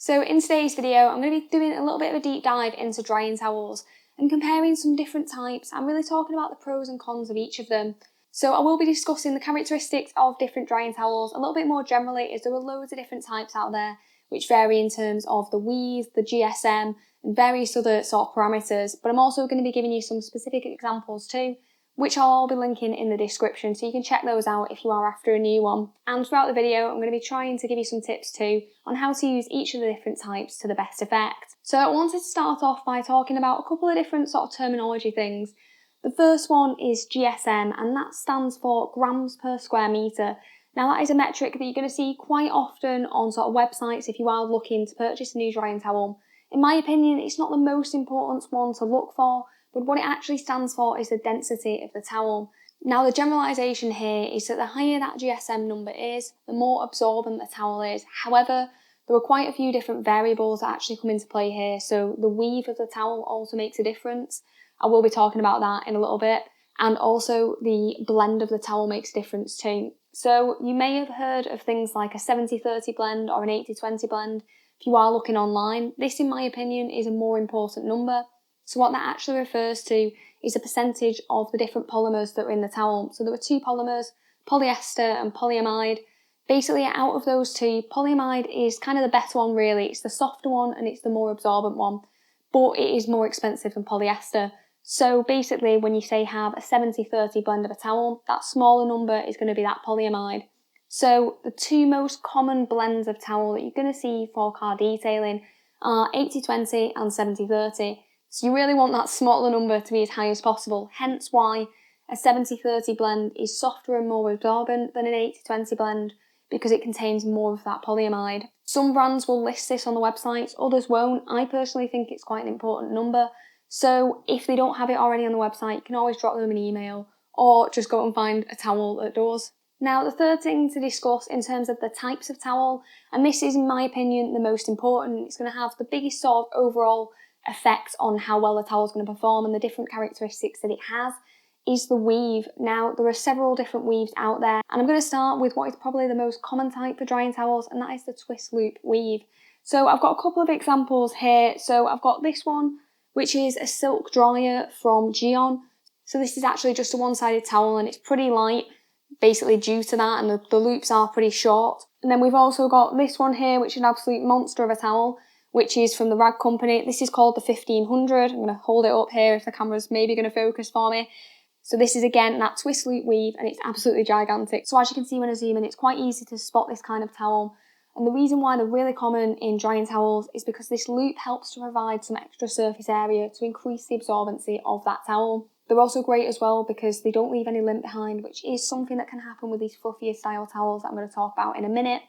So in today's video, I'm going to be doing a little bit of a deep dive into drying towels and comparing some different types and really talking about the pros and cons of each of them. So I will be discussing the characteristics of different drying towels a little bit more generally, as there are loads of different types out there which vary in terms of the weave, the GSM and various other sort of parameters, but I'm also going to be giving you some specific examples too, which I'll all be linking in the description, so you can check those out if you are after a new one. And throughout the video, I'm going to be trying to give you some tips too on how to use each of the different types to the best effect. So I wanted to start off by talking about a couple of different sort of terminology things. The first one is GSM, and that stands for grams per square metre. Now that is a metric that you're going to see quite often on sort of websites if you are looking to purchase a new drying towel. In my opinion, it's not the most important one to look for, but what it actually stands for is the density of the towel. Now the generalisation here is that the higher that GSM number is, the more absorbent the towel is. However, there are quite a few different variables that actually come into play here, so the weave of the towel also makes a difference. I will be talking about that in a little bit, and also the blend of the towel makes a difference too. So you may have heard of things like a 70-30 blend or an 80-20 blend if you are looking online. This, in my opinion, is a more important number. So what that actually refers to is a percentage of the different polymers that are in the towel. So there are two polymers, polyester and polyamide. Basically, out of those two, polyamide is kind of the better one really. It's the softer one and it's the more absorbent one, but it is more expensive than polyester. So basically, when you say have a 70-30 blend of a towel, that smaller number is going to be that polyamide. So the two most common blends of towel that you're going to see for car detailing are 80-20 and 70-30. So you really want that smaller number to be as high as possible, hence why a 70-30 blend is softer and more absorbent than an 80-20 blend, because it contains more of that polyamide. Some brands will list this on the websites, others won't. I personally think it's quite an important number, so if they don't have it already on the website, you can always drop them an email or just go and find a towel that does. Now the third thing to discuss in terms of the types of towel, and this is in my opinion the most important, it's going to have the biggest sort of overall effect on how well the towel is going to perform and the different characteristics that it has, is the weave. Now there are several different weaves out there, and I'm going to start with what is probably the most common type for drying towels, and that is the twist loop weave. So I've got a couple of examples here. So I've got this one, which is a silk dryer from Gion. So this is actually just a one-sided towel and it's pretty light, basically due to that, and the loops are pretty short. And then we've also got this one here, which is an absolute monster of a towel, which is from the Rag Company. This is called the 1500. I'm going to hold it up here if the camera's maybe going to focus for me. So this is again that twist loop weave, and it's absolutely gigantic. So as you can see when I zoom in, it's quite easy to spot this kind of towel. And the reason why they're really common in drying towels is because this loop helps to provide some extra surface area to increase the absorbency of that towel. They're also great as well because they don't leave any lint behind, which is something that can happen with these fluffier style towels that I'm going to talk about in a minute.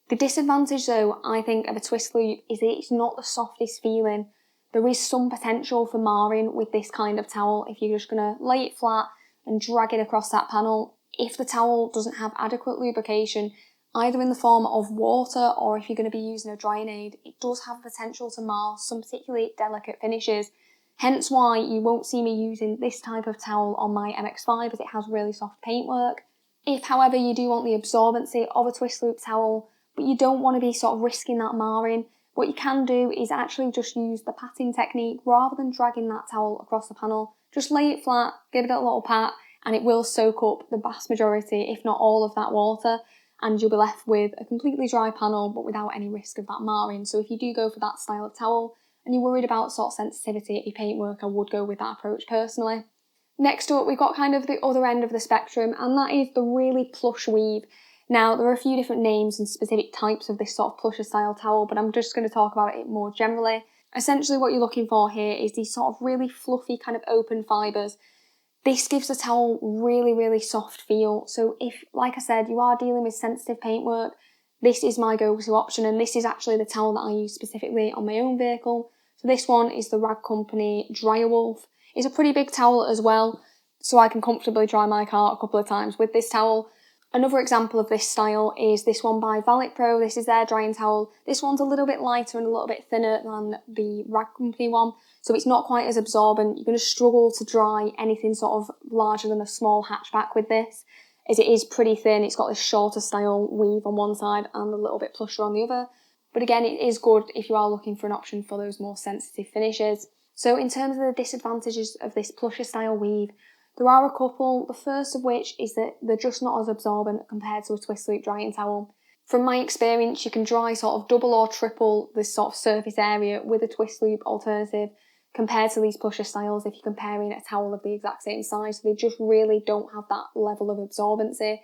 The disadvantage though, I think, of a twist loop is that it's not the softest feeling. There is some potential for marring with this kind of towel if you're just going to lay it flat and drag it across that panel. If the towel doesn't have adequate lubrication, either in the form of water or if you're going to be using a drying aid, it does have potential to mar some particularly delicate finishes. Hence why you won't see me using this type of towel on my MX-5, as it has really soft paintwork. If, however, you do want the absorbency of a twist loop towel, but you don't want to be sort of risking that marring, what you can do is actually just use the patting technique rather than dragging that towel across the panel. Just lay it flat, give it a little pat, and it will soak up the vast majority, if not all, of that water, and you'll be left with a completely dry panel but without any risk of that marring. So if you do go for that style of towel and you're worried about sort of sensitivity of your paintwork, I would go with that approach personally. Next up, we've got kind of the other end of the spectrum, and that is the really plush weave. Now, there are a few different names and specific types of this sort of plusher style towel, but I'm just going to talk about it more generally. Essentially what you're looking for here is these sort of really fluffy kind of open fibres. This gives the towel really soft feel. So if, like I said, you are dealing with sensitive paintwork, this is my go-to option, and this is actually the towel that I use specifically on my own vehicle. So this one is the Rag Company Dryer Wolf. It's a pretty big towel as well, so I can comfortably dry my car a couple of times with this towel. Another example of this style is this one by Valet Pro. This is their drying towel. This one's a little bit lighter and a little bit thinner than the Rag Company one, so it's not quite as absorbent. You're going to struggle to dry anything sort of larger than a small hatchback with this, as it is pretty thin. It's got this shorter style weave on one side and a little bit plusher on the other. But again, it is good if you are looking for an option for those more sensitive finishes. So in terms of the disadvantages of this plusher style weave, there are a couple. The first of which is that they're just not as absorbent compared to a twist loop drying towel. From my experience, you can dry sort of double or triple this sort of surface area with a twist loop alternative compared to these plusher styles if you're comparing a towel of the exact same size. So they just really don't have that level of absorbency.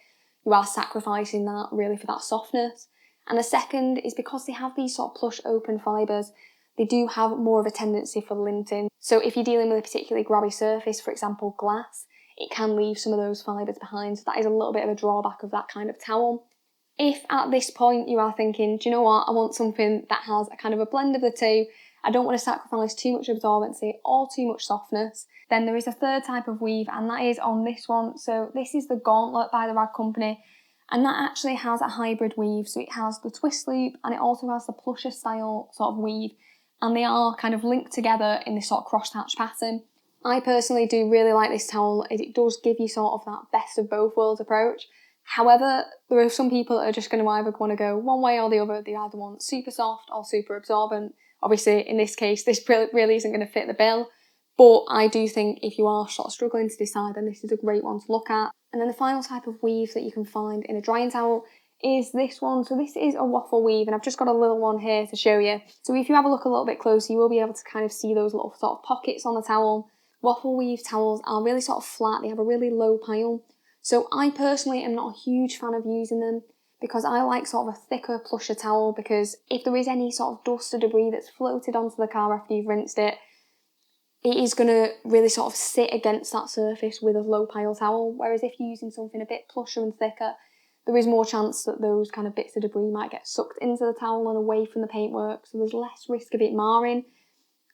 You are sacrificing that really for that softness. And the second is because they have these sort of plush open fibres, they do have more of a tendency for linting. So if you're dealing with a particularly grabby surface, for example glass, it can leave some of those fibres behind. So that is a little bit of a drawback of that kind of towel. If at this point you are thinking, do you know what, I want something that has a kind of a blend of the two, I don't want to sacrifice too much absorbency or too much softness, then there is a third type of weave, and that is on this one. So this is the Gauntlet by the Rag Company, and that actually has a hybrid weave. So it has the twist loop and it also has the plusher style sort of weave, and they are kind of linked together in this sort of cross-hatch pattern. I personally do really like this towel, as it does give you sort of that best of both worlds approach. However, there are some people that are just going to either want to go one way or the other. They either want super soft or super absorbent. Obviously, in this case, this really isn't going to fit the bill. But I do think if you are sort of struggling to decide, then this is a great one to look at. And then the final type of weave that you can find in a drying towel is this one. So this is a waffle weave, and I've just got a little one here to show you. So if you have a look a little bit closer, you will be able to kind of see those little sort of pockets on the towel. Waffle weave towels are really sort of flat. They have a really low pile. So I personally am not a huge fan of using them because I like sort of a thicker plusher towel, because if there is any sort of dust or debris that's floated onto the car after you've rinsed it, it is going to really sort of sit against that surface with a low pile towel. Whereas if you're using something a bit plusher and thicker, there is more chance that those kind of bits of debris might get sucked into the towel and away from the paintwork, so there's less risk of it marring.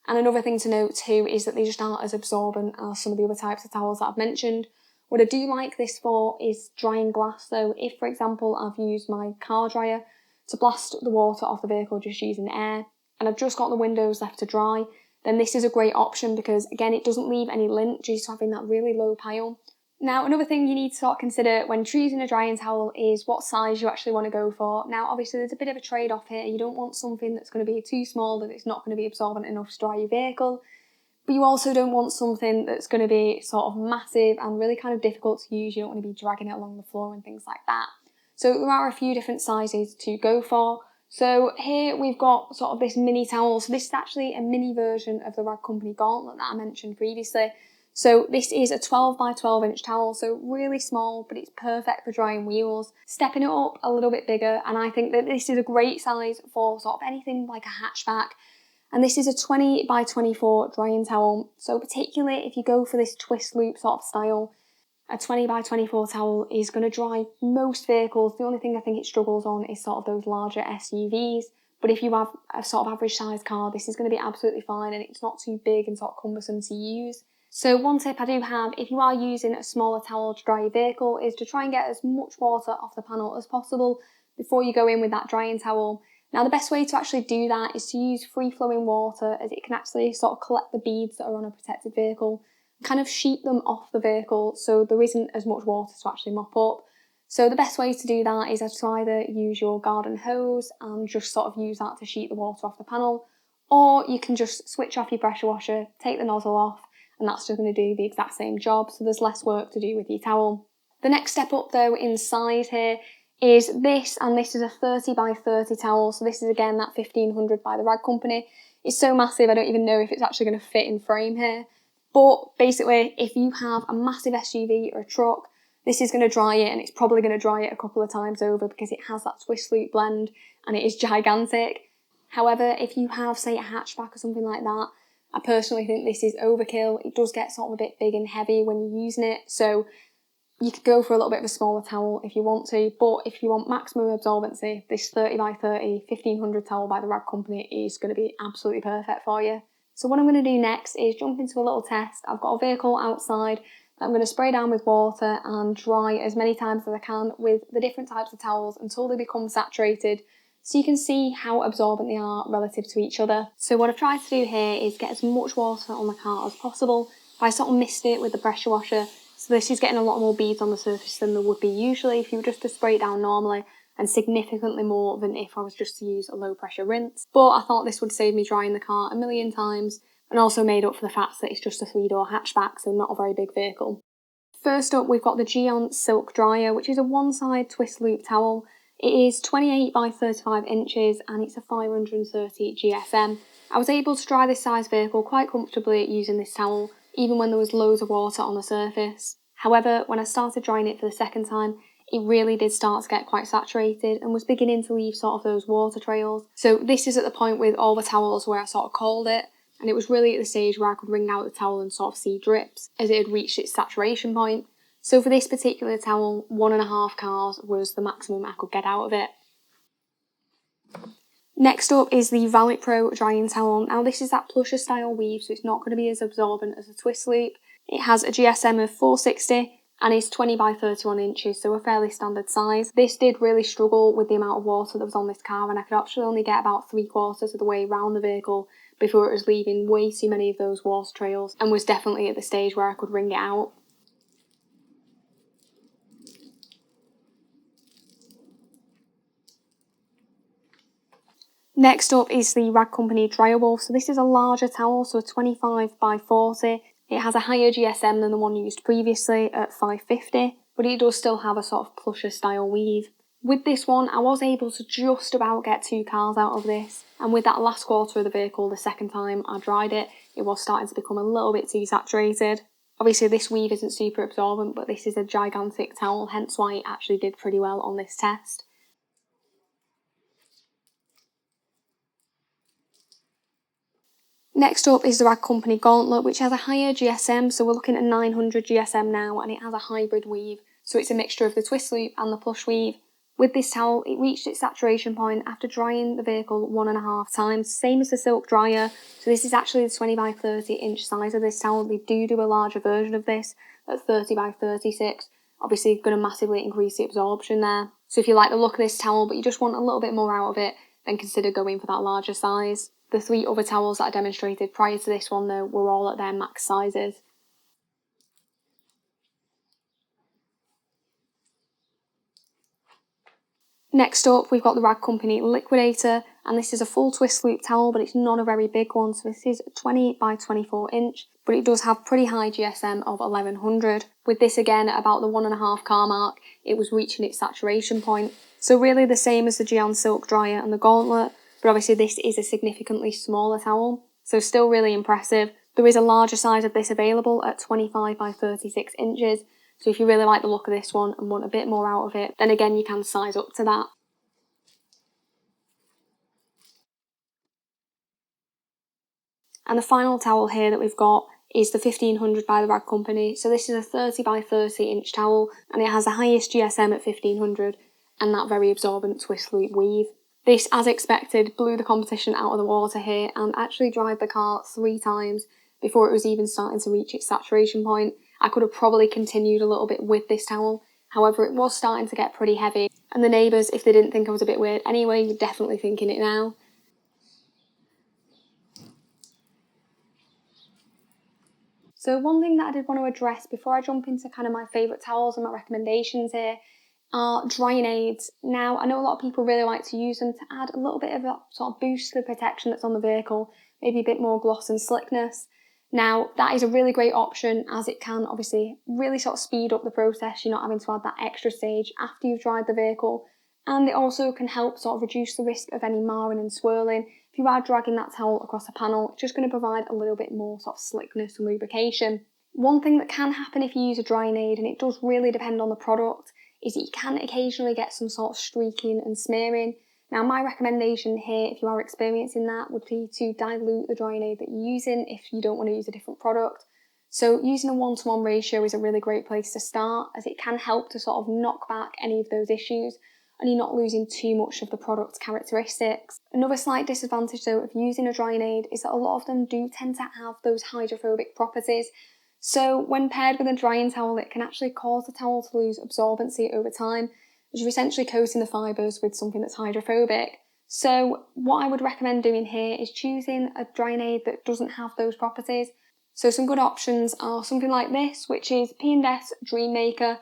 And another thing to note too is that they just aren't as absorbent as some of the other types of towels that I've mentioned. What I do like this for is drying glass though. If, for example, I've used my car dryer to blast the water off the vehicle just using air, and I've just got the windows left to dry, then this is a great option because, again, it doesn't leave any lint due to having that really low pile. Now, another thing you need to sort of consider when choosing a drying towel is what size you actually want to go for. Now, obviously, there's a bit of a trade-off here. You don't want something that's going to be too small that it's not going to be absorbent enough to dry your vehicle, but you also don't want something that's going to be sort of massive and really kind of difficult to use. You don't want to be dragging it along the floor and things like that. So there are a few different sizes to go for. So here we've got sort of this mini towel. So this is actually a mini version of the Rag Company Gauntlet that I mentioned previously. So this is a 12 by 12 inch towel, so really small, but it's perfect for drying wheels. Stepping it up a little bit bigger, and I think that this is a great size for sort of anything like a hatchback. And this is a 20 by 24 drying towel. So particularly if you go for this twist loop sort of style, a 20 by 24 towel is going to dry most vehicles. The only thing I think it struggles on is sort of those larger SUVs. But if you have a sort of average sized car, this is going to be absolutely fine, and it's not too big and sort of cumbersome to use. So one tip I do have, if you are using a smaller towel to dry your vehicle, is to try and get as much water off the panel as possible before you go in with that drying towel. Now the best way to actually do that is to use free flowing water, as it can actually sort of collect the beads that are on a protected vehicle and kind of sheet them off the vehicle so there isn't as much water to actually mop up. So the best way to do that is to either use your garden hose and just sort of use that to sheet the water off the panel, or you can just switch off your pressure washer, take the nozzle off, and that's just going to do the exact same job, so there's less work to do with your towel. The next step up though in size here is this, and this is a 30 by 30 towel. So this is again that 1500 by the Rag Company. It's so massive I don't even know if it's actually going to fit in frame here. But basically, if you have a massive SUV or a truck, this is going to dry it, and it's probably going to dry it a couple of times over because it has that twist loop blend and it is gigantic. However, if you have, say, a hatchback or something like that, I personally think this is overkill. It does get sort of a bit big and heavy when you're using it, so you could go for a little bit of a smaller towel if you want to, but if you want maximum absorbency, this 30 by 30 1500 towel by the Rag Company is going to be absolutely perfect for you. So what I'm going to do next is jump into a little test. I've got a vehicle outside that I'm going to spray down with water and dry as many times as I can with the different types of towels until they become saturated, so you can see how absorbent they are relative to each other. So what I've tried to do here is get as much water on the car as possible. I sort of missed it with the pressure washer, so this is getting a lot more beads on the surface than there would be usually if you were just to spray it down normally. and significantly more than if I was just to use a low pressure rinse. But I thought this would save me drying the car a million times, and also made up for the fact that it's just a 3-door hatchback, so not a very big vehicle. First up, we've got the Geon Silk Dryer, which is a one-side twist loop towel. It is 28 by 35 inches and it's a 530 GSM. I was able to dry this size vehicle quite comfortably using this towel, even when there was loads of water on the surface. However, when I started drying it for the second time, it really did start to get quite saturated and was beginning to leave sort of those water trails. So this is at the point with all the towels where I sort of called it, and it was really at the stage where I could wring out the towel and sort of see drips as it had reached its saturation point. So for this particular towel, 1.5 cars was the maximum I could get out of it. Next up is the Valet Pro drying towel. Now this is that Plush style weave, so it's not going to be as absorbent as a twist loop. It has a GSM of 460 and is 20 by 31 inches, so a fairly standard size. This did really struggle with the amount of water that was on this car, and I could actually only get about 3/4 of the way around the vehicle before it was leaving way too many of those water trails, and was definitely at the stage where I could wring it out. Next up is the Rag Company Dryer Wolf. So this is a larger towel, so a 25 by 40. It has a higher GSM than the one used previously at 550, but it does still have a sort of plusher style weave. With this one, I was able to just about get 2 cars out of this, and with that last quarter of the vehicle, the second time I dried it, it was starting to become a little bit too saturated. Obviously this weave isn't super absorbent, but this is a gigantic towel, hence why it actually did pretty well on this test. Next up is the Rag Company Gauntlet, which has a higher GSM, so we're looking at 900 GSM now, and it has a hybrid weave, so it's a mixture of the twist loop and the plush weave. With this towel, it reached its saturation point after drying the vehicle 1.5 times, same as the silk dryer, so this is actually the 20 by 30 inch size of this towel. They do a larger version of this at 30 by 36, obviously going to massively increase the absorption there. So if you like the look of this towel but you just want a little bit more out of it, then consider going for that larger size. The 3 other towels that I demonstrated prior to this one though were all at their max sizes. Next up, we've got the Rag Company Liquidator, and this is a full twist loop towel, but it's not a very big one, so this is 20 by 24 inch, but it does have pretty high GSM of 1100. With this again, at about the 1.5 car mark, it was reaching its saturation point. So really the same as the Geon Silk Dryer and the Gauntlet, but obviously this is a significantly smaller towel, so still really impressive. There is a larger size of this available at 25 by 36 inches, so if you really like the look of this one and want a bit more out of it, then again you can size up to that. And the final towel here that we've got is the 1500 by the Rag Company. So this is a 30 by 30 inch towel, and it has the highest GSM at 1500 and that very absorbent twist loop weave. This, as expected, blew the competition out of the water here and actually dried the car 3 times before it was even starting to reach its saturation point. I could have probably continued a little bit with this towel, however it was starting to get pretty heavy, and the neighbours, if they didn't think I was a bit weird anyway, were definitely thinking it now. So one thing that I did want to address before I jump into kind of my favourite towels and my recommendations here are drying aids. Now, I know a lot of people really like to use them to add a little bit of a sort of boost to the protection that's on the vehicle, maybe a bit more gloss and slickness. Now, that is a really great option as it can obviously really sort of speed up the process. You're not having to add that extra stage after you've dried the vehicle. And it also can help sort of reduce the risk of any marring and swirling. If you are dragging that towel across a panel, it's just going to provide a little bit more sort of slickness and lubrication. One thing that can happen if you use a drying aid, and it does really depend on the product, is that you can occasionally get some sort of streaking and smearing. Now, my recommendation here, if you are experiencing that, would be to dilute the drying aid that you're using if you don't want to use a different product. So using a 1-to-1 ratio is a really great place to start, as it can help to sort of knock back any of those issues and you're not losing too much of the product's characteristics. Another slight disadvantage though of using a drying aid is that a lot of them do tend to have those hydrophobic properties. So when paired with a drying towel, it can actually cause the towel to lose absorbency over time, as you're essentially coating the fibres with something that's hydrophobic. So what I would recommend doing here is choosing a drying aid that doesn't have those properties. So some good options are something like this, which is P&S Dream Maker.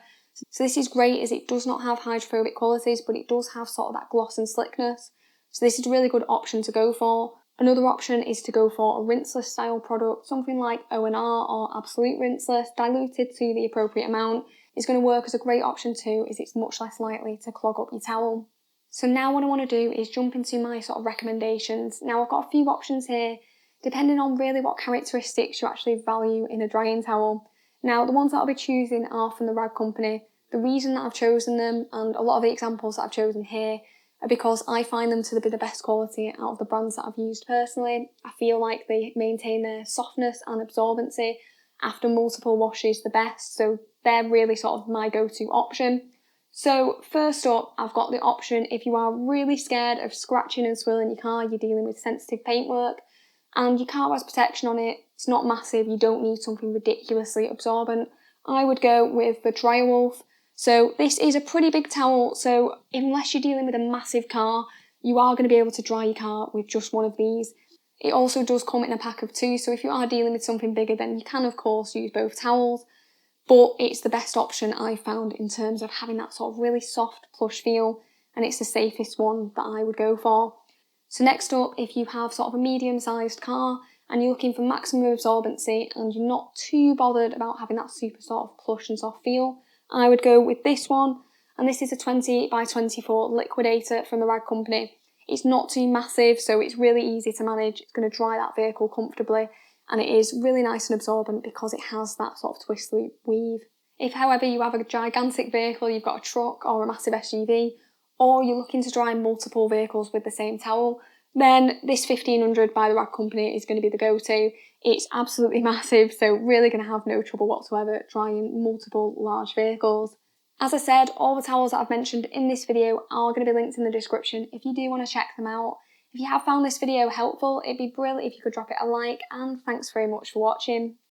So this is great as it does not have hydrophobic qualities, but it does have sort of that gloss and slickness. So this is a really good option to go for. Another option is to go for a rinseless style product, something like O&R or Absolute Rinseless, diluted to the appropriate amount. Is going to work as a great option too, as it's much less likely to clog up your towel. So now what I want to do is jump into my sort of recommendations. Now I've got a few options here, depending on really what characteristics you actually value in a drying towel. Now the ones that I'll be choosing are from the Rag Company. The reason that I've chosen them, and a lot of the examples that I've chosen here, are because I find them to be the best quality out of the brands that I've used personally. I feel like they maintain their softness and absorbency after multiple washes the best, so they're really sort of my go-to option. So first up, I've got the option if you are really scared of scratching and swirling your car, you're dealing with sensitive paintwork, and your car has protection on it, it's not massive, you don't need something ridiculously absorbent, I would go with the Waffle. So this is a pretty big towel, so unless you're dealing with a massive car, you are going to be able to dry your car with just one of these. It also does come in a pack of 2, so if you are dealing with something bigger, then you can of course use both towels, but it's the best option I've found in terms of having that sort of really soft plush feel, and it's the safest one that I would go for. So next up, if you have sort of a medium-sized car and you're looking for maximum absorbency and you're not too bothered about having that super sort of plush and soft feel, I would go with this one, and this is a 20 by 24 liquidator from the Rag Company. It's not too massive, so it's really easy to manage. It's going to dry that vehicle comfortably, and it is really nice and absorbent because it has that sort of twist loop weave. If, however, you have a gigantic vehicle, you've got a truck or a massive SUV, or you're looking to dry multiple vehicles with the same towel, then this 1500 by the Rag Company is going to be the go-to. It's absolutely massive, so really going to have no trouble whatsoever drying multiple large vehicles. As I said, all the towels that I've mentioned in this video are going to be linked in the description if you do want to check them out. If you have found this video helpful, it'd be brilliant if you could drop it a like, and thanks very much for watching.